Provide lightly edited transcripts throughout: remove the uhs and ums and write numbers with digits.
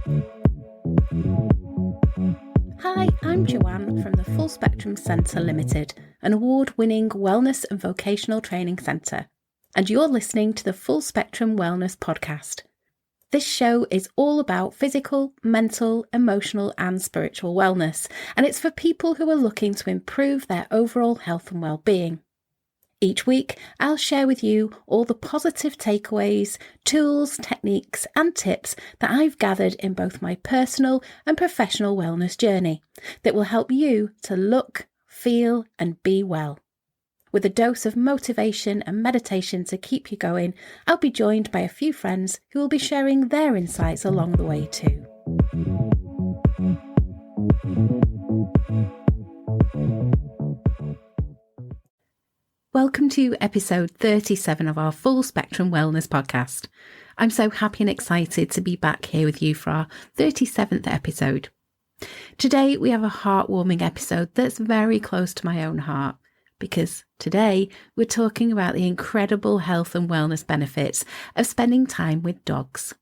Hi, I'm Joanne from the Full Spectrum Centre Limited, an award-winning wellness and vocational training centre, and you're listening to the Full Spectrum Wellness podcast. This show is all about physical, mental, emotional and spiritual wellness, and it's for people who are looking to improve their overall health and well-being. Each week, I'll share with you all the positive takeaways, tools, techniques and tips that I've gathered in both my personal and professional wellness journey that will help you to look, feel and be well. With a dose of motivation and meditation to keep you going, I'll be joined by a few friends who will be sharing their insights along the way too. Welcome to episode 37 of our Full Spectrum Wellness podcast. I'm so happy and excited to be back here with you for our 37th episode. Today we have a heartwarming episode that's very close to my own heart, because today we're talking about the incredible health and wellness benefits of spending time with dogs.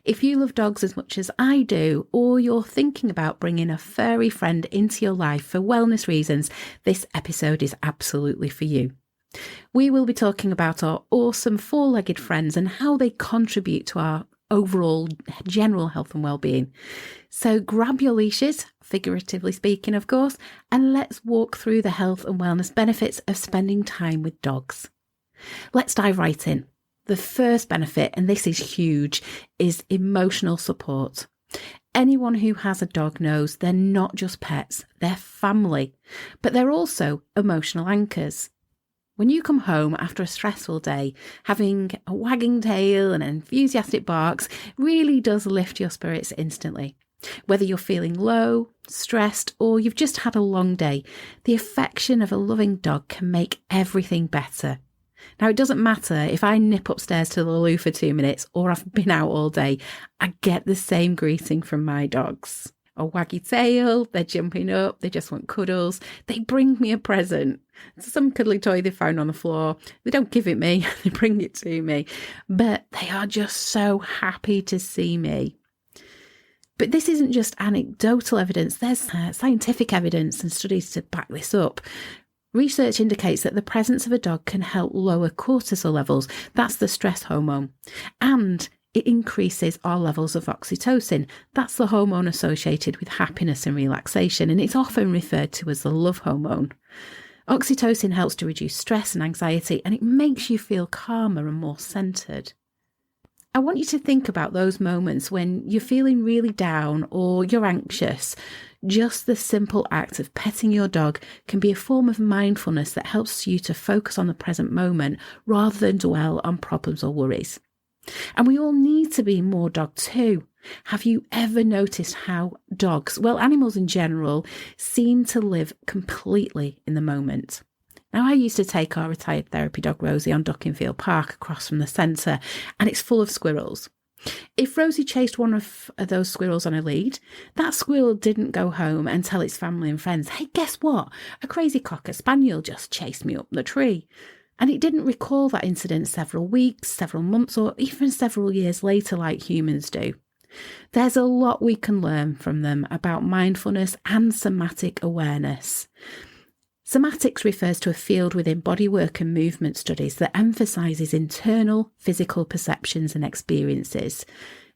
If you love dogs as much as I do, or you're thinking about bringing a furry friend into your life for wellness reasons, this episode is absolutely for you. We will be talking about our awesome four-legged friends and how they contribute to our overall general health and well-being. So grab your leashes, figuratively speaking of course, and let's walk through the health and wellness benefits of spending time with dogs. Let's dive right in. The first benefit, and this is huge, is emotional support. Anyone who has a dog knows they're not just pets, they're family, but they're also emotional anchors. When you come home after a stressful day, having a wagging tail and enthusiastic barks really does lift your spirits instantly. Whether you're feeling low, stressed, or you've just had a long day, the affection of a loving dog can make everything better. Now, it doesn't matter if I nip upstairs to the loo for 2 minutes or I've been out all day, I get the same greeting from my dogs. A waggy tail, they're jumping up, they just want cuddles, they bring me a present. Some cuddly toy they found on the floor, they don't give it me, they bring it to me, but they are just so happy to see me. But this isn't just anecdotal evidence, there's scientific evidence and studies to back this up. Research indicates that the presence of a dog can help lower cortisol levels, that's the stress hormone, and it increases our levels of oxytocin, that's the hormone associated with happiness and relaxation, and it's often referred to as the love hormone. Oxytocin helps to reduce stress and anxiety, and it makes you feel calmer and more centered. I want you to think about those moments when you're feeling really down or you're anxious. Just the simple act of petting your dog can be a form of mindfulness that helps you to focus on the present moment rather than dwell on problems or worries. And we all need to be more dog too. Have you ever noticed how dogs, well, animals in general, seem to live completely in the moment? Now, I used to take our retired therapy dog Rosie on Duckingfield Park across from the centre, and it's full of squirrels. If Rosie chased one of those squirrels on a lead, that squirrel didn't go home and tell its family and friends, hey, guess what? A crazy cocker spaniel just chased me up the tree. And it didn't recall that incident several weeks, several months, or even several years later like humans do. There's a lot we can learn from them about mindfulness and somatic awareness. Somatics refers to a field within bodywork and movement studies that emphasises internal physical perceptions and experiences.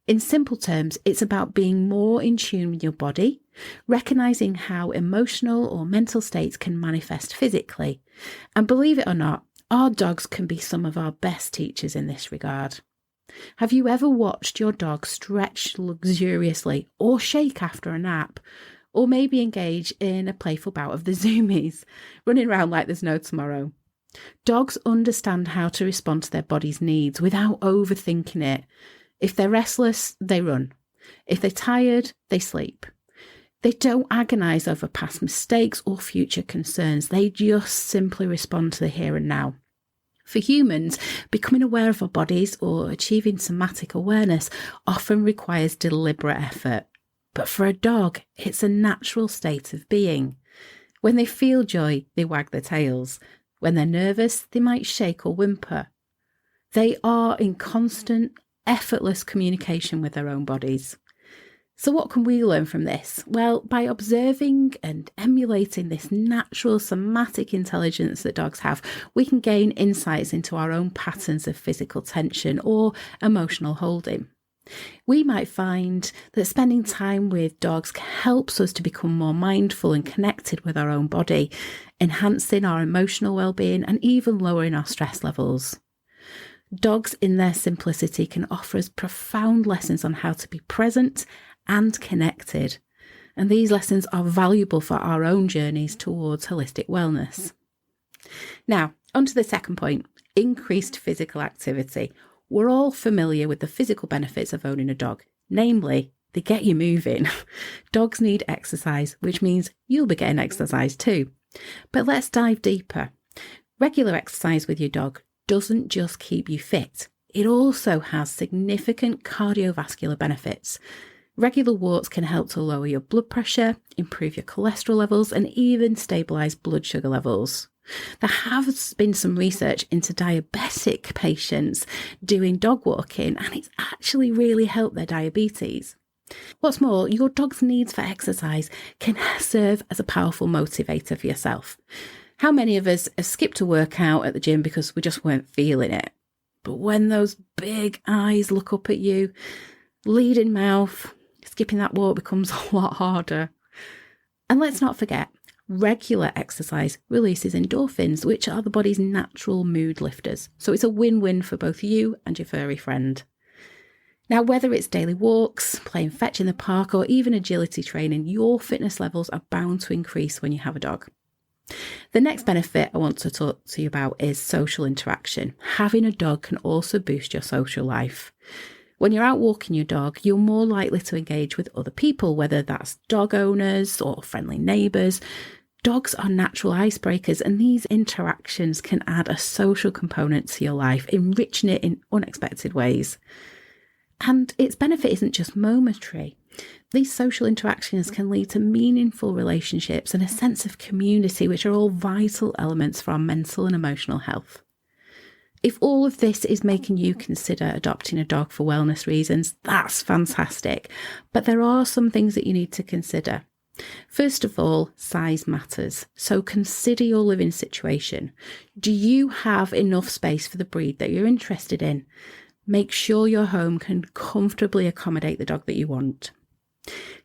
In simple terms, it's about being more in tune with your body, recognising how emotional or mental states can manifest physically. And believe it or not, our dogs can be some of our best teachers in this regard. Have you ever watched your dog stretch luxuriously or shake after a nap? Or maybe engage in a playful bout of the zoomies, running around like there's no tomorrow. Dogs understand how to respond to their body's needs without overthinking it. If they're restless, they run. If they're tired, they sleep. They don't agonise over past mistakes or future concerns. They just simply respond to the here and now. For humans, becoming aware of our bodies or achieving somatic awareness often requires deliberate effort. But for a dog, it's a natural state of being. When they feel joy, they wag their tails. When they're nervous, they might shake or whimper. They are in constant, effortless communication with their own bodies. So what can we learn from this? Well, by observing and emulating this natural somatic intelligence that dogs have, we can gain insights into our own patterns of physical tension or emotional holding. We might find that spending time with dogs helps us to become more mindful and connected with our own body, enhancing our emotional well-being and even lowering our stress levels. Dogs in their simplicity can offer us profound lessons on how to be present and connected. And these lessons are valuable for our own journeys towards holistic wellness. Now, on to the second point, increased physical activity. We're all familiar with the physical benefits of owning a dog, namely, they get you moving. Dogs need exercise, which means you'll be getting exercise too. But let's dive deeper. Regular exercise with your dog doesn't just keep you fit, it also has significant cardiovascular benefits. Regular walks can help to lower your blood pressure, improve your cholesterol levels, and even stabilise blood sugar levels. There has been some research into diabetic patients doing dog walking, and it's actually really helped their diabetes. What's more, your dog's needs for exercise can serve as a powerful motivator for yourself. How many of us have skipped a workout at the gym because we just weren't feeling it? But when those big eyes look up at you, leading mouth, skipping that walk becomes a lot harder. And let's not forget, regular exercise releases endorphins, which are the body's natural mood lifters. So it's a win-win for both you and your furry friend. Now, whether it's daily walks, playing fetch in the park, or even agility training, your fitness levels are bound to increase when you have a dog. The next benefit I want to talk to you about is social interaction. Having a dog can also boost your social life. When you're out walking your dog, you're more likely to engage with other people, whether that's dog owners or friendly neighbours. Dogs are natural icebreakers, and these interactions can add a social component to your life, enriching it in unexpected ways. And its benefit isn't just momentary. These social interactions can lead to meaningful relationships and a sense of community, which are all vital elements for our mental and emotional health. If all of this is making you consider adopting a dog for wellness reasons, that's fantastic. But there are some things that you need to consider. First of all, size matters. So consider your living situation. Do you have enough space for the breed that you're interested in? Make sure your home can comfortably accommodate the dog that you want.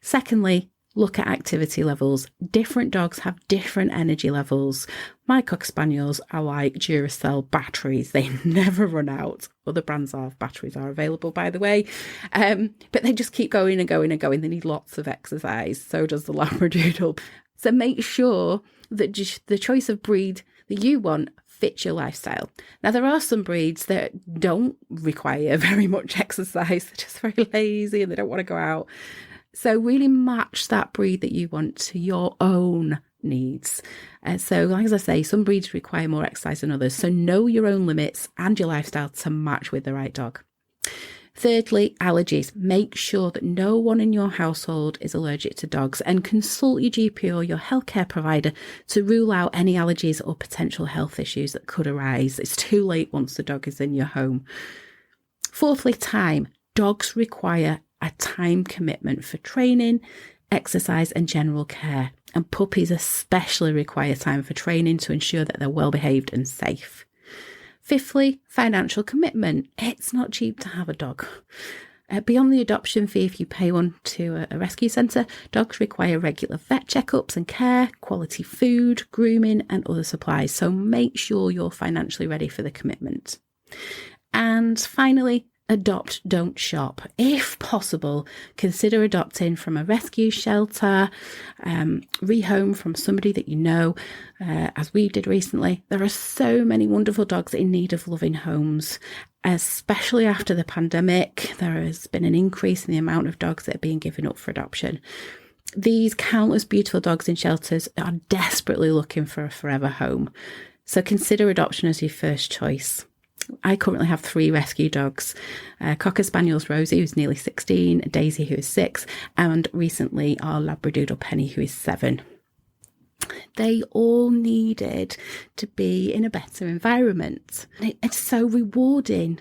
Secondly, look at activity levels. Different dogs have different energy levels. My Cocker Spaniels are like Duracell batteries. They never run out. Other brands of batteries are available, by the way. But they just keep going and going and going. They need lots of exercise. So does the Labradoodle. So make sure that the choice of breed that you want fits your lifestyle. Now, there are some breeds that don't require very much exercise. They're just very lazy and they don't want to go out. So really match that breed that you want to your own needs. So like as I say, some breeds require more exercise than others. So know your own limits and your lifestyle to match with the right dog. Thirdly, allergies. Make sure that no one in your household is allergic to dogs, and consult your GP or your healthcare provider to rule out any allergies or potential health issues that could arise. It's too late once the dog is in your home. Fourthly, time. Dogs require a time commitment for training, exercise and general care. And puppies especially require time for training to ensure that they're well behaved and safe. Fifthly, financial commitment. It's not cheap to have a dog. Beyond the adoption fee, if you pay one to a rescue centre, dogs require regular vet checkups and care, quality food, grooming and other supplies. So make sure you're financially ready for the commitment. And finally, adopt, don't shop. If possible, consider adopting from a rescue shelter, rehome from somebody that you know, as we did recently. There are so many wonderful dogs in need of loving homes, especially after the pandemic. There has been an increase in the amount of dogs that are being given up for adoption. These countless beautiful dogs in shelters are desperately looking for a forever home. So consider adoption as your first choice. I currently have 3 rescue dogs, Cocker Spaniels Rosie, who's nearly 16, Daisy, who is 6, and recently our Labradoodle Penny, who is 7. They all needed to be in a better environment. It's so rewarding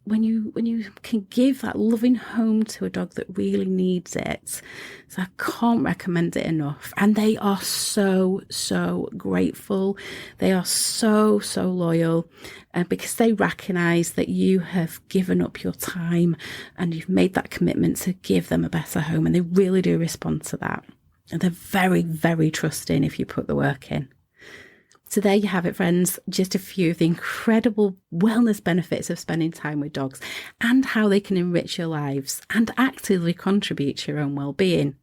when you can give that loving home to a dog that really needs it. So I can't recommend it enough. And they are so, so grateful. They are so, so loyal, because they recognise that you have given up your time and you've made that commitment to give them a better home. And they really do respond to that. And they're very, very trusting if you put the work in. So there you have it, friends, just a few of the incredible wellness benefits of spending time with dogs and how they can enrich your lives and actively contribute to your own well-being.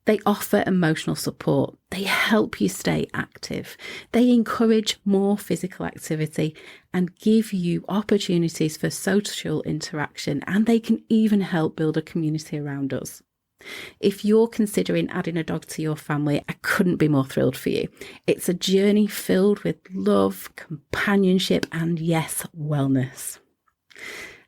They offer emotional support. They help you stay active. They encourage more physical activity and give you opportunities for social interaction, and they can even help build a community around us. If you're considering adding a dog to your family, I couldn't be more thrilled for you. It's a journey filled with love, companionship, and yes, wellness.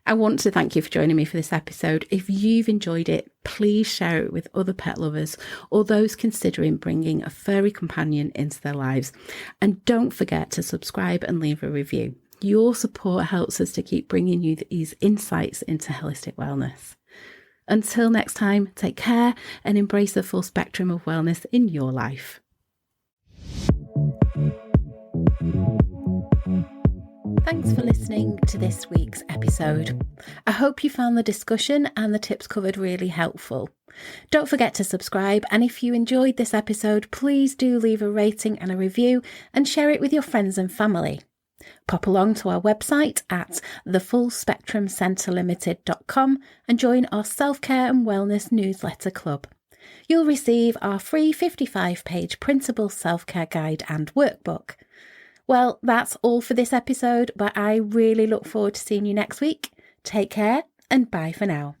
I want to thank you for joining me for this episode. If you've enjoyed it, please share it with other pet lovers or those considering bringing a furry companion into their lives. And don't forget to subscribe and leave a review. Your support helps us to keep bringing you these insights into holistic wellness. Until next time, take care and embrace the full spectrum of wellness in your life. Thanks for listening to this week's episode. I hope you found the discussion and the tips covered really helpful. Don't forget to subscribe, and if you enjoyed this episode, please do leave a rating and a review and share it with your friends and family. Pop along to our website at thefullspectrumcentrelimited.com and join our self-care and wellness newsletter club. You'll receive our free 55-page printable self-care guide and workbook. Well, that's all for this episode, but I really look forward to seeing you next week. Take care and bye for now.